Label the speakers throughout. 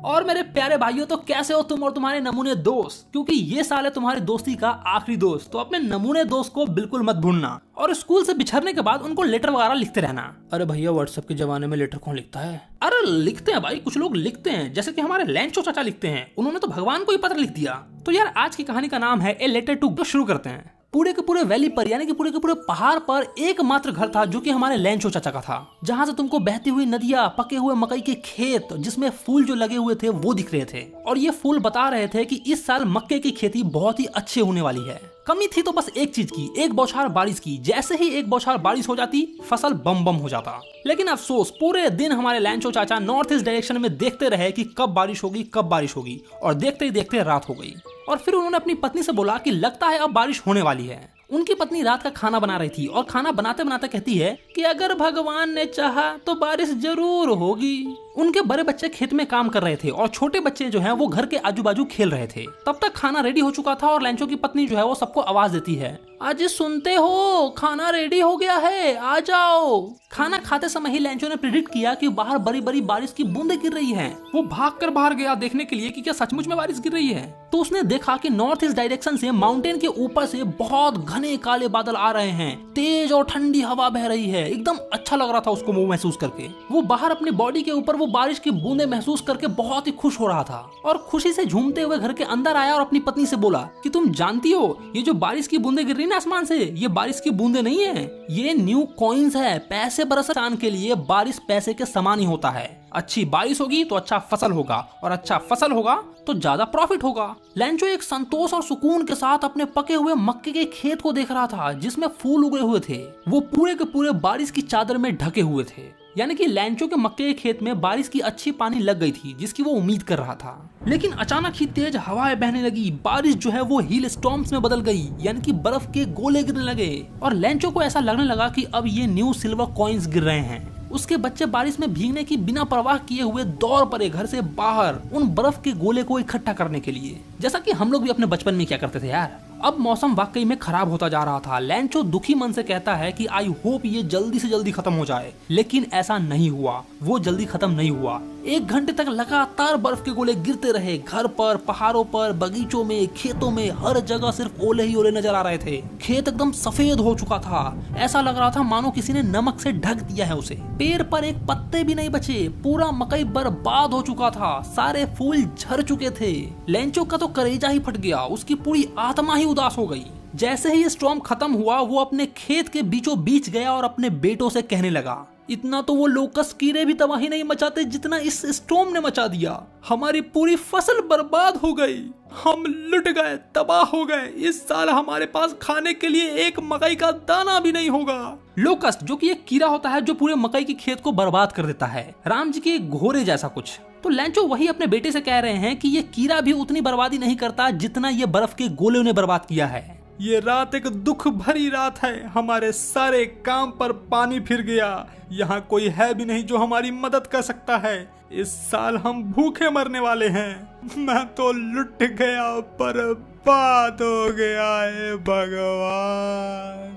Speaker 1: और मेरे प्यारे भाइयों, तो कैसे हो तुम और तुम्हारे नमूने दोस्त? क्योंकि ये साल है तुम्हारी दोस्ती का आखिरी दोस्त, तो अपने नमूने दोस्त को बिल्कुल मत भूलना। और स्कूल से बिछड़ने के बाद उनको लेटर वगैरह लिखते रहना। अरे भैया, व्हाट्सएप के जमाने में लेटर कौन लिखता है? अरे लिखते हैं भाई, कुछ लोग लिखते हैं, जैसे कि हमारे लैंचो चाचा लिखते हैं। उन्होंने तो भगवान को ही पत्र लिख दिया। तो यार, आज की कहानी का नाम है ए लेटर टू। तो शुरू करते हैं। पूरे के पूरे वैली पर, यानी कि पूरे के पूरे पहाड़ पर एकमात्र घर था जो कि हमारे लैंचो चाचा का था, जहां से तुमको बहती हुई नदियां, पके हुए मकई के खेत, जिसमें फूल जो लगे हुए थे वो दिख रहे थे। और ये फूल बता रहे थे कि इस साल मक्के की खेती बहुत ही अच्छी होने वाली है। कमी थी तो बस एक चीज की, एक बौछार बारिश की। जैसे ही एक बौछार बारिश हो जाती, फसल बम बम हो जाता। लेकिन अफसोस, पूरे दिन हमारे लैंचो चाचा नॉर्थ ईस्ट डायरेक्शन में देखते रहे कि कब बारिश होगी, कब बारिश होगी। और देखते ही देखते रात हो गई। और फिर उन्होंने अपनी पत्नी से बोला कि लगता है अब बारिश होने वाली है। उनकी पत्नी रात का खाना बना रही थी और खाना बनाते बनाते कहती है कि अगर भगवान ने चाहा तो बारिश जरूर होगी। उनके बड़े बच्चे खेत में काम कर रहे थे और छोटे बच्चे जो हैं वो घर के आजू बाजू खेल रहे थे। तब तक खाना रेडी हो चुका था और लैंचो की पत्नी जो है वो सबको आवाज देती है, आज सुनते हो, खाना रेडी हो गया है, आ जाओ। खाना खाते समय ही लैंचो ने प्रिडिक्ट किया कि बाहर बड़ी बड़ी बारिश की बूंदें गिर रही हैं। वो भागकर बाहर गया देखने के लिए कि क्या सचमुच में बारिश गिर रही है। तो उसने देखा कि नॉर्थ ईस्ट डायरेक्शन से माउंटेन के ऊपर से बहुत घने काले बादल आ रहे हैं। तेज और ठंडी हवा बह रही है। एकदम अच्छा लग रहा था उसको वो महसूस करके। वो बाहर अपनी बॉडी के ऊपर वो बारिश की बूंदें महसूस करके बहुत ही खुश हो रहा था और खुशी से झूमते हुए घर के अंदर आया और अपनी पत्नी से बोला कि तुम जानती हो, ये जो बारिश की बूंदें गिर रही ना आसमान से, ये बारिश की बूंदें नहीं है, ये न्यू कॉइन्स है। पैसे बरस इंसान के लिए बारिश पैसे के समान ही होता है। अच्छी बारिश होगी तो अच्छा फसल होगा और अच्छा फसल होगा तो ज्यादा प्रॉफिट होगा। लैंचो एक संतोष और सुकून के साथ अपने पके हुए मक्के के खेत को देख रहा था, जिसमें फूल उगे हुए थे। वो पूरे के पूरे बारिश की चादर में ढके हुए थे। यानी कि लैंचो के मक्के के खेत में बारिश की अच्छी पानी लग गई थी, जिसकी वो उम्मीद कर रहा था। लेकिन अचानक ही तेज हवाएं बहने लगी। बारिश जो है वो हील स्टॉर्म्स में बदल गई, यानी कि बर्फ के गोले गिरने लगे। और लैंचो को ऐसा लगने लगा कि अब ये न्यू सिल्वर कॉइन्स गिर रहे हैं। उसके बच्चे बारिश में भीगने की बिना परवाह किए हुए दौड़ पड़े घर से बाहर उन बर्फ के गोले को इकट्ठा करने के लिए, जैसा कि हम लोग भी अपने बचपन में क्या करते थे यार। अब मौसम वाकई में खराब होता जा रहा था। लैंचो दुखी मन से कहता है कि आई होप ये जल्दी से जल्दी खत्म हो जाए, लेकिन ऐसा नहीं हुआ। वो जल्दी खत्म नहीं हुआ। 1 घंटे तक लगातार बर्फ के गोले गिरते रहे। घर पर, पहाड़ों पर, बगीचों में, खेतों में, हर जगह सिर्फ ओले ही ओले नजर आ रहे थे। खेत एकदम सफेद हो चुका था। ऐसा लग रहा था मानो किसी ने नमक से ढक दिया है उसे। पेड़ पर एक पत्ते भी नहीं बचे। पूरा मकई बर्बाद हो चुका था। सारे फूल झड़ चुके थे। लैंचो का तो कलेजा ही फट गया। उसकी पूरी आत्मा ही उदास हो गई। जैसे ही स्टॉर्म खत्म हुआ, वो अपने खेत के बीचों बीच गया और अपने बेटों से कहने लगा, इतना तो वो लोकस कीड़े भी तबाही नहीं मचाते जितना इस स्टॉर्म ने मचा दिया। हमारी पूरी फसल बर्बाद हो गई। हम लुट गए, तबाह हो गए। इस साल हमारे पास खाने के लिए एक मकई का दाना भी नहीं होगा। लोकस्ट, जो कि एक कीड़ा होता है जो पूरे मकई के खेत को बर्बाद कर देता है, राम जी के घोड़े जैसा कुछ। तो लैंचो वही अपने बेटे से कह रहे हैं कि ये कीड़ा भी उतनी बर्बादी नहीं करता जितना ये बर्फ के गोले ने बर्बाद किया है। ये रात एक दुख भरी रात है। हमारे सारे काम पर पानी फिर गया। यहाँ कोई है भी नहीं जो हमारी मदद कर सकता है। इस साल हम भूखे मरने वाले हैं। मैं तो लुट गया, बर्बाद हो गया है भगवान।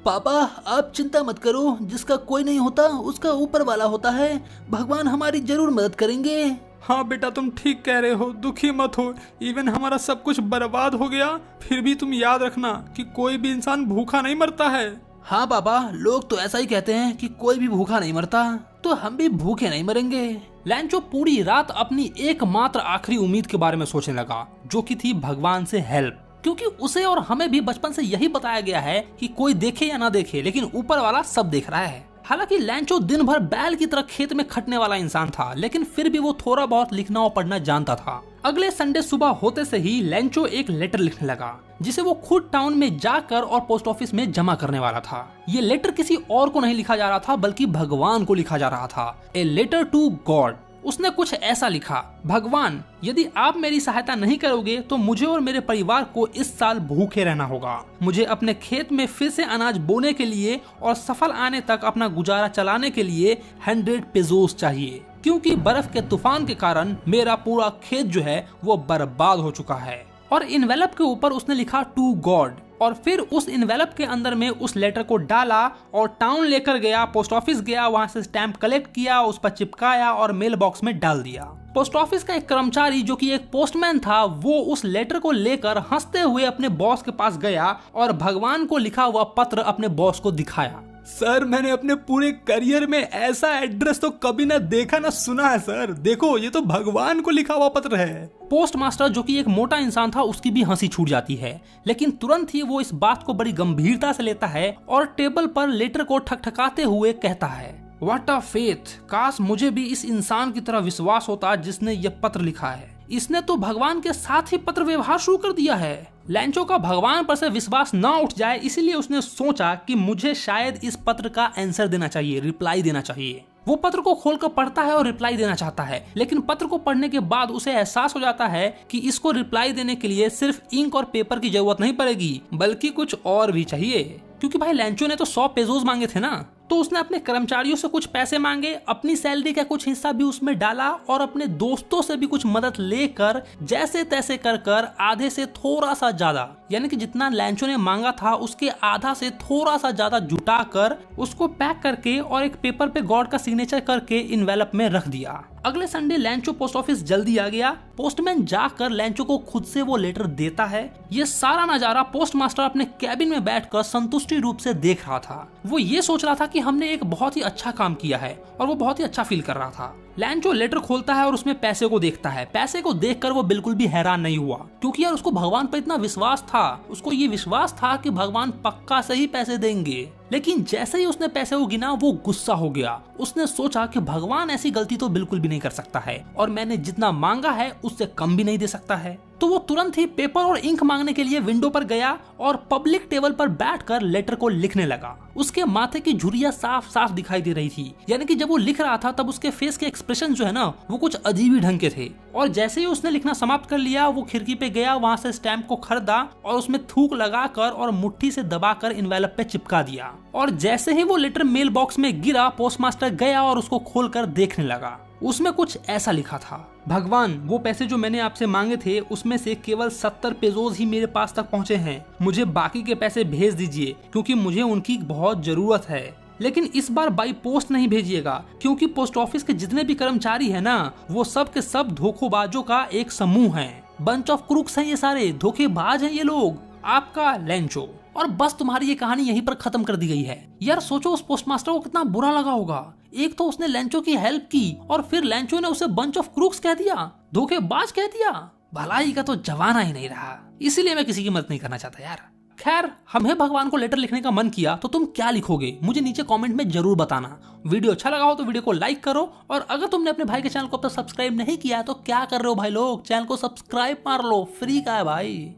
Speaker 1: पापा, आप चिंता मत करो। जिसका कोई नहीं होता उसका ऊपर वाला होता है। भगवान हमारी जरूर मदद करेंगे। हाँ बेटा, तुम ठीक कह रहे हो। दुखी मत हो। इवन हमारा सब कुछ बर्बाद हो गया, फिर भी तुम याद रखना कि कोई भी इंसान भूखा नहीं मरता है। हाँ पापा, लोग तो ऐसा ही कहते हैं कि कोई भी भूखा नहीं मरता, तो हम भी भूखे नहीं मरेंगे। लैंचो पूरी रात अपनी एकमात्र आखिरी उम्मीद के बारे में सोचने लगा, जो कि थी भगवान से हेल्प। क्योंकि उसे और हमें भी बचपन से यही बताया गया है कि कोई देखे या ना देखे, लेकिन ऊपर वाला सब देख रहा है। हालांकि लैंचो दिन भर बैल की तरह खेत में खटने वाला इंसान था, लेकिन फिर भी वो थोड़ा बहुत लिखना और पढ़ना जानता था। अगले संडे सुबह होते से ही लैंचो एक लेटर लिखने लगा, जिसे वो खुद टाउन में जाकर और पोस्ट ऑफिस में जमा करने वाला था। ये लेटर किसी और को नहीं लिखा जा रहा था, बल्कि भगवान को लिखा जा रहा था। A letter to God. उसने कुछ ऐसा लिखा, भगवान, यदि आप मेरी सहायता नहीं करोगे तो मुझे और मेरे परिवार को इस साल भूखे रहना होगा। मुझे अपने खेत में फिर से अनाज बोने के लिए और सफल आने तक अपना गुजारा चलाने के लिए 100 पेसोस चाहिए, क्योंकि बर्फ के तूफान के कारण मेरा पूरा खेत जो है वो बर्बाद हो चुका है। और इन्वेलप के ऊपर उसने लिखा टू गॉड, और फिर उस इन्वेलप के अंदर में उस लेटर को डाला और टाउन लेकर गया, पोस्ट ऑफिस गया, वहां से स्टैम्प कलेक्ट किया, उस पर चिपकाया और मेल बॉक्स में डाल दिया। पोस्ट ऑफिस का एक कर्मचारी जो कि एक पोस्टमैन था, वो उस लेटर को लेकर हंसते हुए अपने बॉस के पास गया और भगवान को लिखा हुआ पत्र अपने बॉस को दिखाया। सर, मैंने अपने पूरे करियर में ऐसा एड्रेस तो कभी ना देखा ना सुना है सर। देखो, ये तो भगवान को लिखा हुआ पत्र है। पोस्ट मास्टर जो कि एक मोटा इंसान था, उसकी भी हंसी छूट जाती है, लेकिन तुरंत ही वो इस बात को बड़ी गंभीरता से लेता है और टेबल पर लेटर को ठकठकाते हुए कहता है, व्हाट अ फेथ, काश मुझे भी इस इंसान की तरह विश्वास होता जिसने ये पत्र लिखा है। इसने तो भगवान के साथ ही पत्र व्यवहार शुरू कर दिया है। लैंचो का भगवान पर से विश्वास न उठ जाए, इसीलिए उसने सोचा कि मुझे शायद इस पत्र का आंसर देना चाहिए, रिप्लाई देना चाहिए। वो पत्र को खोलकर पढ़ता है और रिप्लाई देना चाहता है, लेकिन पत्र को पढ़ने के बाद उसे एहसास हो जाता है कि इसको रिप्लाई देने के लिए सिर्फ इंक और पेपर की जरूरत नहीं पड़ेगी, बल्कि कुछ और भी चाहिए। क्योंकि भाई लैंचो ने तो 100 पेजोस मांगे थे ना, तो उसने अपने कर्मचारियों से कुछ पैसे मांगे, अपनी सैलरी का कुछ हिस्सा भी उसमें डाला और अपने दोस्तों से भी कुछ मदद लेकर जैसे तैसे कर आधे से थोड़ा सा ज्यादा, यानी कि जितना लैंचो ने मांगा था उसके आधा से थोड़ा सा ज्यादा जुटाकर उसको पैक करके और एक पेपर पे गॉड का सिग्नेचर करके इन्वेलप में रख दिया। अगले संडे लैंचो पोस्ट ऑफिस जल्दी आ गया। पोस्टमैन जाकर लैंचो को खुद से वो लेटर देता है। ये सारा नजारा पोस्ट मास्टर अपने कैबिन में बैठकर संतुष्टि रूप से देख रहा था। वो ये सोच रहा था कि हमने एक बहुत ही अच्छा काम किया है और वो बहुत ही अच्छा फील कर रहा था। लैंचो लेटर खोलता है और उसमें पैसे को देखता है। पैसे को देखकर वो बिल्कुल भी हैरान नहीं हुआ, क्योंकि यार उसको भगवान पर इतना विश्वास था। उसको ये विश्वास था कि भगवान पक्का से ही पैसे देंगे। लेकिन जैसे ही उसने पैसे को गिना, वो गुस्सा हो गया। उसने सोचा कि भगवान ऐसी गलती तो बिल्कुल भी नहीं कर सकता है और मैंने जितना मांगा है उससे कम भी नहीं दे सकता है। तो वो तुरंत ही पेपर और इंक मांगने के लिए विंडो पर गया और पब्लिक टेबल पर बैठकर लेटर को लिखने लगा। उसके माथे की झुर्रियां साफ साफ दिखाई दे रही थी, यानी कि जब वो लिख रहा था तब उसके फेस के एक्सप्रेशन जो है ना, वो कुछ अजीब ही ढंग के थे। और जैसे ही उसने लिखना समाप्त कर लिया, वो खिड़की पे गया, वहां से स्टैम्प को खरीदा और उसमें थूक लगाकर और मुट्ठी से दबाकर इन्वेलप पे चिपका दिया। और जैसे ही वो लेटर मेल बॉक्स में गिरा, पोस्टमास्टर गया और उसको खोलकर देखने लगा। उसमें कुछ ऐसा लिखा था, भगवान, वो पैसे जो मैंने आपसे मांगे थे उसमें से केवल 70 पेजोस ही मेरे पास तक पहुंचे हैं। मुझे बाकी के पैसे भेज दीजिए, क्योंकि मुझे उनकी बहुत जरूरत है। लेकिन इस बार बाई पोस्ट नहीं भेजिएगा, क्योंकि पोस्ट ऑफिस के जितने भी कर्मचारी हैं ना, वो सब के सब धोखेबाजों का एक समूह है। बंच ऑफ क्रूक्स हैं ये सारे, धोखेबाज हैं ये लोग। आपका लैंचो। और बस तुम्हारी ये कहानी यहीं पर खत्म कर दी गई है। यार सोचो उस पोस्टमास्टर को कितना बुरा लगा होगा। एक तो उसने लैंचो की हेल्प की और फिर लैंचो ने उसे बंच ऑफ क्रूक्स कह दिया, धोखेबाज कह दिया। भलाई का तो जमाना ही नहीं रहा, इसीलिए मैं किसी की मदद नहीं करना चाहता यार। खैर, हमें भगवान को लेटर लिखने का मन किया, तो तुम क्या लिखोगे मुझे नीचे कमेंट में जरूर बताना। वीडियो अच्छा लगा हो तो वीडियो को लाइक करो, और अगर तुमने अपने भाई के चैनल को अब तक सब्सक्राइब नहीं किया है तो क्या कर रहे हो भाई लोग, चैनल को सब्सक्राइब मार लो, फ्री का है भाई।